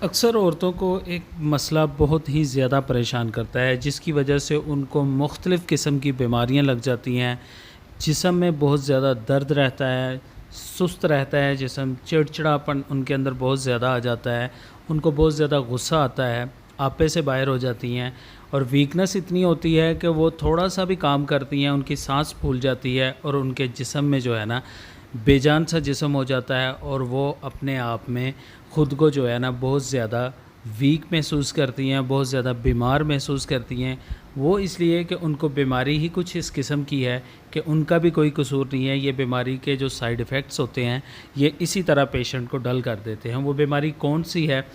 अक्सर औरतों को एक मसला बहुत ही ज़्यादा परेशान करता है, जिसकी वजह से उनको मुख्तलिफ़ किस्म की बीमारियां लग जाती हैं। जिस्म में बहुत ज़्यादा दर्द रहता है, सुस्त रहता है जिस्म, चिड़चिड़ापन उनके अंदर बहुत ज़्यादा आ जाता है, उनको बहुत ज़्यादा गुस्सा आता है, आपे से बाहर हो जाती हैं और वीकनेस इतनी होती है कि वो थोड़ा सा भी काम करती हैं, उनकी सांस फूल जाती है और उनके जिस्म में जो है ना बेजान सा जिस्म हो जाता है और वो अपने आप में ख़ुद को जो है ना बहुत ज़्यादा वीक महसूस करती हैं, बहुत ज़्यादा बीमार महसूस करती हैं। वो इसलिए कि उनको बीमारी ही कुछ इस किस्म की है कि उनका भी कोई कसूर नहीं है। ये बीमारी के जो साइड इफ़ेक्ट्स होते हैं ये इसी तरह पेशेंट को डल कर देते हैं। वो बीमारी कौन सी है?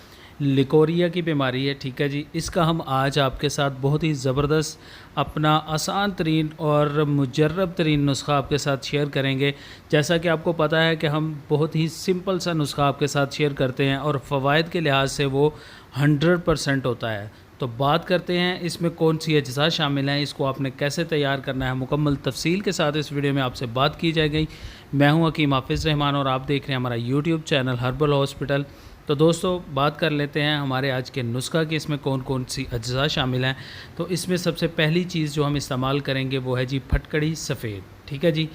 लिकोरिया की बीमारी है, ठीक है जी। इसका हम आज आपके साथ बहुत ही ज़बरदस्त अपना आसान तरीन और मुजर्रब तरीन नुस्ख़ा आपके साथ शेयर करेंगे। जैसा कि आपको पता है कि हम बहुत ही सिंपल सा नुस्ख़ा आपके साथ शेयर करते हैं और फ़वाइद के लिहाज से वो 100% होता है। तो बात करते हैं इसमें कौन सी अज्ज़ा शामिल हैं, इसको आपने कैसे तैयार करना है, मुकम्मल तफ़सील के साथ इस वीडियो में आपसे बात की जाएगी। मैं हूं हकीम हाफ़िज़ रहमान और आप देख रहे हैं हमारा यूट्यूब चैनल हर्बल हॉस्पिटल। तो दोस्तों बात कर लेते हैं हमारे आज के नुस्ख़ा की, इसमें कौन कौन सी अज्ज़ा शामिल हैं। तो इसमें सबसे पहली चीज़ जो हम इस्तेमाल करेंगे वो है जी फटकड़ी सफ़ेद, ठीक है जी।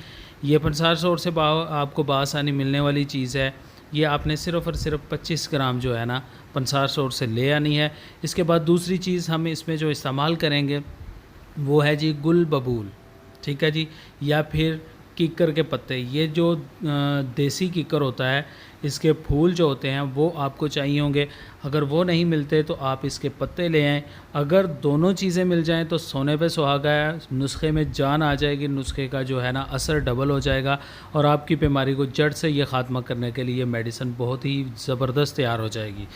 ये पंसार सौर से आपको बआसानी मिलने वाली चीज़ है। ये आपने सिर्फ़ और सिर्फ 25 ग्राम जो है ना पंसार सौर से ले आनी है। इसके बाद दूसरी चीज़ हम इसमें जो इस्तेमाल करेंगे वो है जी गुल बबूल, ठीक है जी, या फिर कीकर के पत्ते। ये जो देसी कीकर होता है, इसके फूल जो होते हैं वो आपको चाहिए होंगे। अगर वो नहीं मिलते तो आप इसके पत्ते ले आएँ। अगर दोनों चीज़ें मिल जाएँ तो सोने पे सुहागा है, नुस्खे में जान आ जाएगी, नुस्खे का जो है ना असर डबल हो जाएगा और आपकी बीमारी को जड़ से ये ख़ात्मा करने के लिए मेडिसिन बहुत ही ज़बरदस्त तैयार हो जाएगी।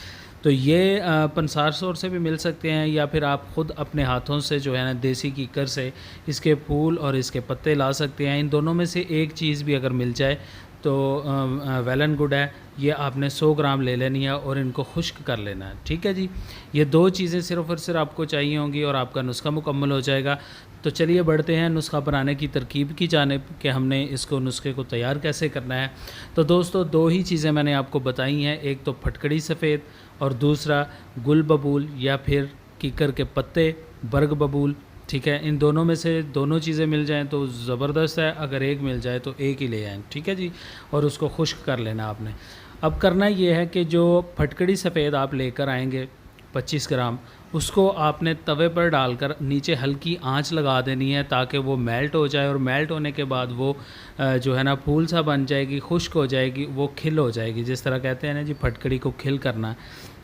तो ये पंसार सौर से भी मिल सकते हैं या फिर आप ख़ुद अपने हाथों से जो है ना देसी कीकर से इसके फूल और इसके पत्ते ला सकते हैं। इन दोनों में से एक चीज़ भी अगर मिल जाए तो वेल एंड गुड है। ये आपने 100 ग्राम ले लेनी है और इनको खुश्क कर लेना है, ठीक है जी। ये दो चीज़ें सिर्फ़ और सिर्फ आपको चाहिए होंगी और आपका नुस्ख़ा मुकम्मल हो जाएगा। तो चलिए बढ़ते हैं नुस्ख़ा बनाने की तरकीब की जानिब कि हमने इसको नुस्खे को तैयार कैसे करना है। तो दोस्तों दो ही चीज़ें मैंने आपको बताई हैं, एक तो फटकड़ी सफ़ेद और दूसरा गुल बबूल या फिर कीकर के पत्ते, बर्ग बबूल, ठीक है। इन दोनों में से दोनों चीज़ें मिल जाएँ तो ज़बरदस्त है, अगर एक मिल जाए तो एक ही ले आएँ, ठीक है जी। और उसको खुश्क कर लेना आपने। अब करना ये है कि जो फटकड़ी सफ़ेद आप लेकर आएंगे 25 ग्राम, उसको आपने तवे पर डालकर नीचे हल्की आंच लगा देनी है ताकि वो मेल्ट हो जाए और मेल्ट होने के बाद वो जो है ना फूल सा बन जाएगी, खुश्क हो जाएगी, वो खिल हो जाएगी। जिस तरह कहते हैं ना जी फटकड़ी को खिल करना,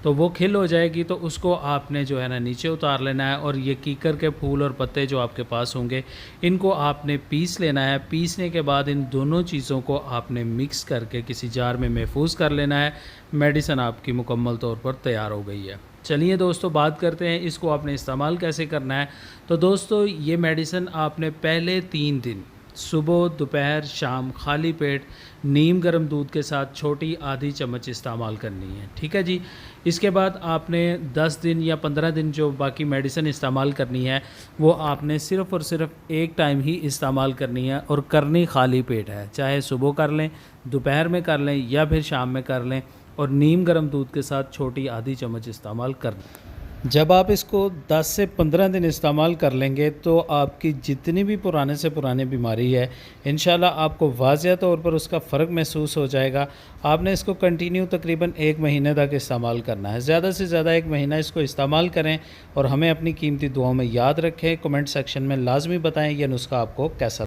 तो वो खिल हो जाएगी तो उसको आपने जो है ना नीचे उतार लेना है और ये कीकर के फूल और पत्ते जो आपके पास होंगे इनको आपने पीस लेना है। पीसने के बाद इन दोनों चीज़ों को आपने मिक्स करके किसी जार में महफूज कर लेना है। मेडिसिन आपकी मुकम्मल तौर पर तैयार हो गई है। चलिए दोस्तों बात करते हैं इसको आपने इस्तेमाल कैसे करना है। तो दोस्तों ये मेडिसिन आपने पहले 3 दिन सुबह, दोपहर, शाम खाली पेट नीम गर्म दूध के साथ छोटी आधी चम्मच इस्तेमाल करनी है, ठीक है जी। इसके बाद आपने 10 दिन या 15 दिन जो बाकी मेडिसिन इस्तेमाल करनी है वो आपने सिर्फ़ और सिर्फ एक टाइम ही इस्तेमाल करनी है और करनी खाली पेट है। चाहे सुबह कर लें, दोपहर में कर लें या फिर शाम में कर लें और नीम गर्म दूध के साथ छोटी आधी चम्मच इस्तेमाल कर लें। जब आप इसको 10 से 15 दिन इस्तेमाल कर लेंगे तो आपकी जितनी भी पुराने से पुरानी बीमारी है इंशाल्लाह आपको वाज़िया तौर पर उसका फ़र्क महसूस हो जाएगा। आपने इसको कंटिन्यू तकरीबन 1 महीने तक इस्तेमाल करना है। ज़्यादा से ज़्यादा 1 महीना इसको इस्तेमाल करें और हमें अपनी कीमती दुआओं में याद रखें। कमेंट सेक्शन में लाजमी बताएं यह नुस्खा आपको कैसा